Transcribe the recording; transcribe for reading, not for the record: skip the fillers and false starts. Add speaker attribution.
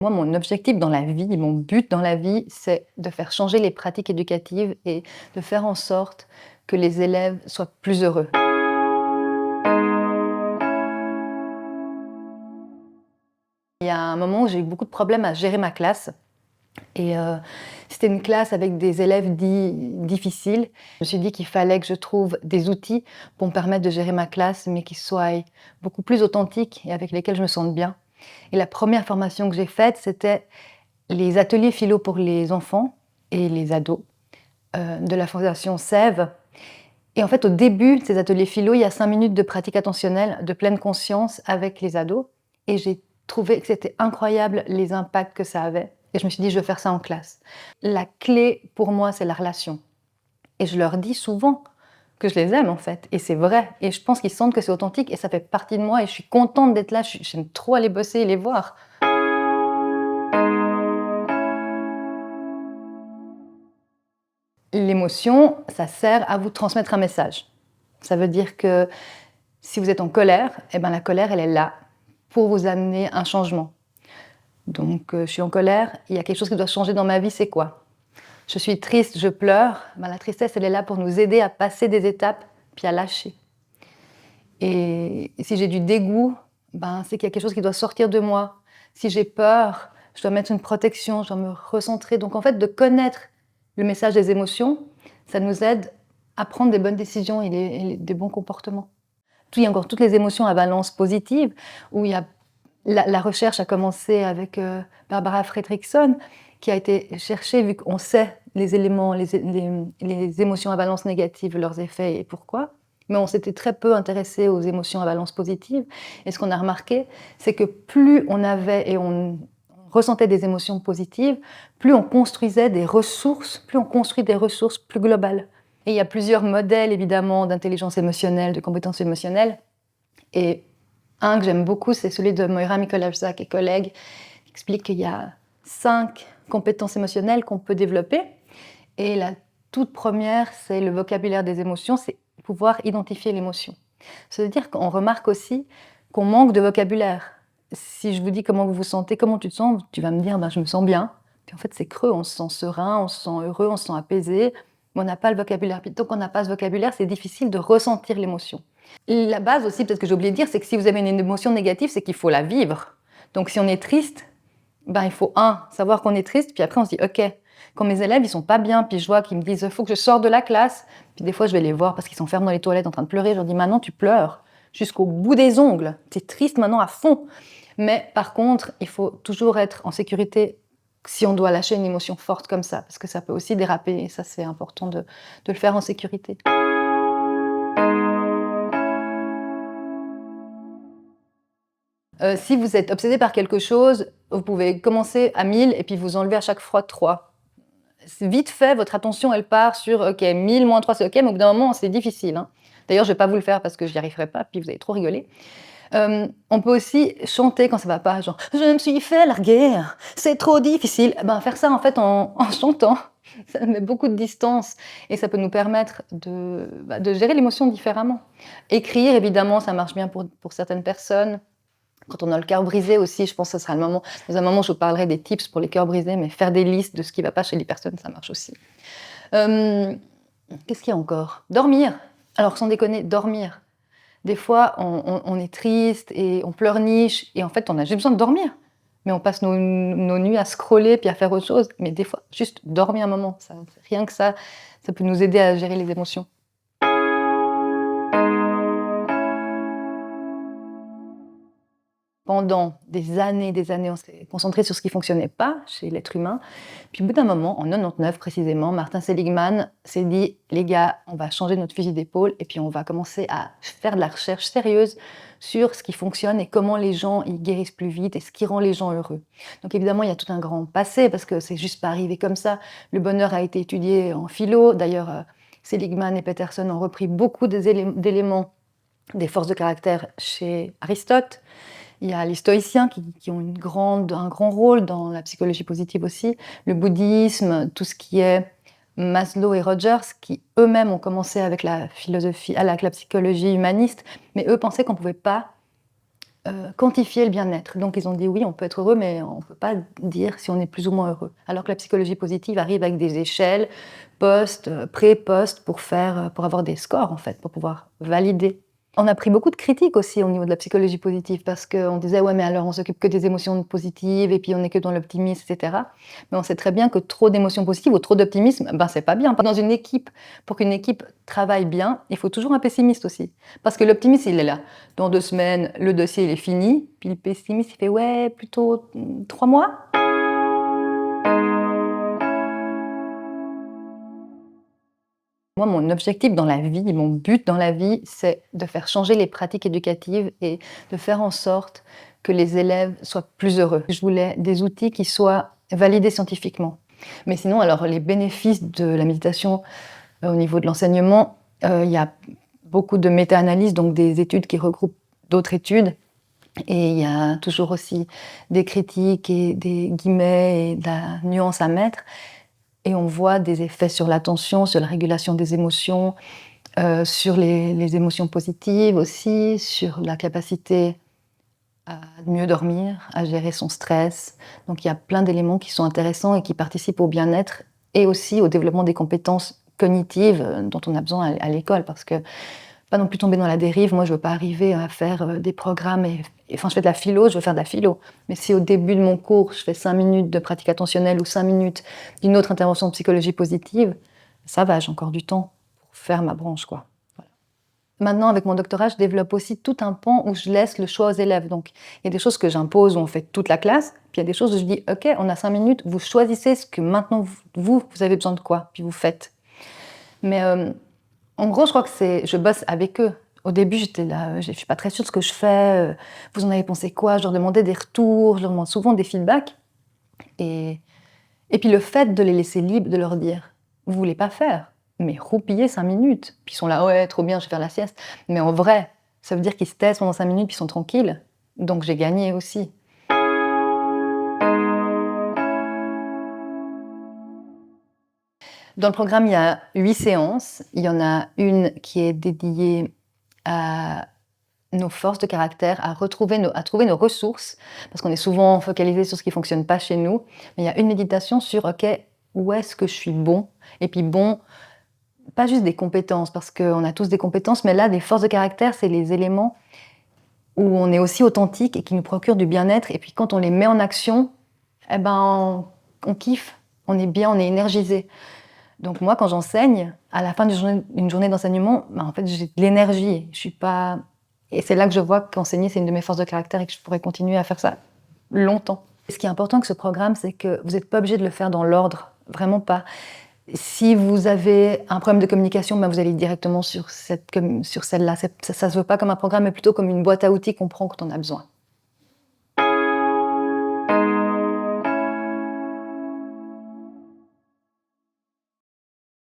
Speaker 1: Moi, mon objectif dans la vie, mon but dans la vie, c'est de faire changer les pratiques éducatives et de faire en sorte que les élèves soient plus heureux. Il y a un moment où j'ai eu beaucoup de problèmes à gérer ma classe et c'était une classe avec des élèves dits difficiles. Je me suis dit qu'il fallait que je trouve des outils pour me permettre de gérer ma classe, mais qui soient beaucoup plus authentiques et avec lesquels je me sente bien. Et la première formation que j'ai faite, c'était les ateliers philo pour les enfants et les ados de la Fondation Sève. Et en fait, au début de ces ateliers philo, il y a 5 minutes de pratique attentionnelle, de pleine conscience avec les ados. Et j'ai trouvé que c'était incroyable les impacts que ça avait. Et je me suis dit, je veux faire ça en classe. La clé pour moi, c'est la relation. Et je leur dis souvent que je les aime en fait. Et c'est vrai. Et je pense qu'ils sentent que c'est authentique et ça fait partie de moi. Et je suis contente d'être là. J'aime trop aller bosser et les voir. L'émotion, ça sert à vous transmettre un message. Ça veut dire que si vous êtes en colère, eh ben, la colère, elle est là pour vous amener un changement. Donc, je suis en colère, il y a quelque chose qui doit changer dans ma vie, c'est quoi? Je suis triste, je pleure, ben, la tristesse, elle est là pour nous aider à passer des étapes, puis à lâcher. Et si j'ai du dégoût, ben, c'est qu'il y a quelque chose qui doit sortir de moi. Si j'ai peur, je dois mettre une protection, je dois me recentrer. Donc, en fait, de connaître le message des émotions, ça nous aide à prendre des bonnes décisions et des bons comportements. Il y a encore toutes les émotions à valence positive, où il y a la recherche a commencé avec Barbara Fredrickson, qui a été cherchée, vu qu'on sait les éléments, les émotions à valence négative, leurs effets et pourquoi, mais on s'était très peu intéressé aux émotions à valence positive. Et ce qu'on a remarqué, c'est que plus on avait et on ressentait des émotions positives, plus on construisait des ressources, plus on construit des ressources plus globales. Et il y a plusieurs modèles, évidemment, d'intelligence émotionnelle, de compétences émotionnelles. Et un que j'aime beaucoup, c'est celui de Moira Mikołajczak et collègues, qui explique qu'il y a 5 compétences émotionnelles qu'on peut développer. Et la toute première, c'est le vocabulaire des émotions, c'est pouvoir identifier l'émotion. Ça veut dire qu'on remarque aussi qu'on manque de vocabulaire. Si je vous dis comment vous vous sentez, comment tu te sens, tu vas me dire je me sens bien. Puis en fait, c'est creux, on se sent serein, on se sent heureux, on se sent apaisé, mais on n'a pas le vocabulaire. Puis tant qu'on n'a pas ce vocabulaire, c'est difficile de ressentir l'émotion. La base aussi, peut-être que j'ai oublié de dire, c'est que si vous avez une émotion négative, c'est qu'il faut la vivre. Donc si on est triste, il faut savoir qu'on est triste, puis après on se dit ok. Quand mes élèves ils sont pas bien, puis je vois qu'ils me disent il faut que je sorte de la classe, puis des fois je vais les voir parce qu'ils sont fermés dans les toilettes en train de pleurer, je leur dis maintenant tu pleures jusqu'au bout des ongles, t'es triste maintenant à fond. Mais par contre, il faut toujours être en sécurité si on doit lâcher une émotion forte comme ça, parce que ça peut aussi déraper, et ça c'est important de le faire en sécurité. Si vous êtes obsédé par quelque chose, vous pouvez commencer à 1000 et puis vous enlever à chaque fois 3. C'est vite fait, votre attention elle part sur OK, 1000 moins 3 c'est OK, mais au bout d'un moment c'est difficile, hein. D'ailleurs, je vais pas vous le faire parce que j'y arriverai pas, puis vous allez trop rigoler. On peut aussi chanter quand ça va pas, genre: «Je me suis fait larguer, c'est trop difficile». Faire ça en fait en chantant, ça met beaucoup de distance et ça peut nous permettre de gérer l'émotion différemment. Écrire évidemment, ça marche bien pour certaines personnes. Quand on a le cœur brisé aussi, je pense que ce sera le moment. Dans un moment, je vous parlerai des tips pour les cœurs brisés, mais faire des listes de ce qui ne va pas chez les personnes, ça marche aussi. Euh, Qu'est-ce qu'il y a encore? Dormir. Alors, sans déconner, dormir. Des fois, on est triste et on pleurniche, et en fait, on a juste besoin de dormir. Mais on passe nos nuits à scroller puis à faire autre chose. Mais des fois, juste dormir un moment, rien que ça peut nous aider à gérer les émotions. Pendant des années, on s'est concentré sur ce qui ne fonctionnait pas chez l'être humain. Puis au bout d'un moment, en 99 précisément, Martin Seligman s'est dit: «Les gars, on va changer notre fusil d'épaule et puis on va commencer à faire de la recherche sérieuse sur ce qui fonctionne et comment les gens y guérissent plus vite et ce qui rend les gens heureux». Donc évidemment, il y a tout un grand passé parce que c'est juste pas arrivé comme ça. Le bonheur a été étudié en philo. D'ailleurs, Seligman et Peterson ont repris beaucoup d'éléments des forces de caractère chez Aristote. Il y a les stoïciens qui ont un grand rôle dans la psychologie positive aussi, le bouddhisme, tout ce qui est Maslow et Rogers, qui eux-mêmes ont commencé avec la philosophie, avec la psychologie humaniste, mais eux pensaient qu'on ne pouvait pas quantifier le bien-être. Donc ils ont dit: «Oui, on peut être heureux, mais on ne peut pas dire si on est plus ou moins heureux». Alors que la psychologie positive arrive avec des échelles, post, pré-post pour avoir des scores en fait, pour pouvoir valider. On a pris beaucoup de critiques aussi au niveau de la psychologie positive parce qu'on disait: «Ouais, mais alors on s'occupe que des émotions positives et puis on est que dans l'optimisme et cetera». Mais on sait très bien que trop d'émotions positives ou trop d'optimisme, ben, c'est pas bien. Dans une équipe, pour qu'une équipe travaille bien, il faut toujours un pessimiste aussi. Parce que l'optimiste, il est là. Dans 2 semaines, le dossier, il est fini. Puis le pessimiste, il fait: «Ouais, plutôt 3 mois?» Moi, mon objectif dans la vie, mon but dans la vie, c'est de faire changer les pratiques éducatives et de faire en sorte que les élèves soient plus heureux. Je voulais des outils qui soient validés scientifiquement. Mais sinon, alors les bénéfices de la méditation, au niveau de l'enseignement, il y a beaucoup de méta-analyses, donc des études qui regroupent d'autres études. Et il y a toujours aussi des critiques et des guillemets et de la nuance à mettre. Et on voit des effets sur l'attention, sur la régulation des émotions, sur les émotions positives aussi, sur la capacité à mieux dormir, à gérer son stress. Donc il y a plein d'éléments qui sont intéressants et qui participent au bien-être et aussi au développement des compétences cognitives dont on a besoin à l'école. Parce que pas non plus tomber dans la dérive. Moi, je veux pas arriver à faire des programmes enfin, je fais de la philo, je veux faire de la philo. Mais si au début de mon cours, je fais 5 minutes de pratique attentionnelle ou 5 minutes d'une autre intervention de psychologie positive, ça va, j'ai encore du temps pour faire ma branche, quoi. Voilà. Maintenant, avec mon doctorat, je développe aussi tout un pan où je laisse le choix aux élèves. Donc, il y a des choses que j'impose où on fait toute la classe, puis il y a des choses où je dis: «OK, on a 5 minutes, vous choisissez ce que maintenant vous avez besoin de quoi, puis vous faites». Mais en gros, je crois que je bosse avec eux. Au début, j'étais là, je suis pas très sûre de ce que je fais, vous en avez pensé quoi? Je leur demandais des retours, je leur demande souvent des feedbacks et puis le fait de les laisser libres, de leur dire: «Vous voulez pas faire? Mais roupillez 5 minutes». Puis ils sont là: «Ouais, trop bien, je vais faire la sieste». Mais en vrai, ça veut dire qu'ils se taisent pendant 5 minutes, puis ils sont tranquilles. Donc j'ai gagné aussi. Dans le programme, il y a 8 séances. Il y en a une qui est dédiée à nos forces de caractère, à trouver nos ressources, parce qu'on est souvent focalisé sur ce qui fonctionne pas chez nous. Mais il y a une méditation sur: «OK, où est-ce que je suis bon?» Et puis bon, pas juste des compétences, parce qu'on a tous des compétences, mais là, des forces de caractère, c'est les éléments où on est aussi authentique et qui nous procurent du bien-être et puis quand on les met en action, eh ben, on kiffe, on est bien, on est énergisé. Donc moi, quand j'enseigne, à la fin d'une journée d'enseignement, ben, en fait, j'ai de l'énergie. Je suis pas et c'est là que je vois qu'enseigner, c'est une de mes forces de caractère et que je pourrais continuer à faire ça longtemps. Ce qui est important avec ce programme, c'est que vous n'êtes pas obligé de le faire dans l'ordre, vraiment pas. Si vous avez un problème de communication, ben vous allez directement sur celle-là. Ça se veut pas comme un programme, mais plutôt comme une boîte à outils qu'on prend quand on a besoin.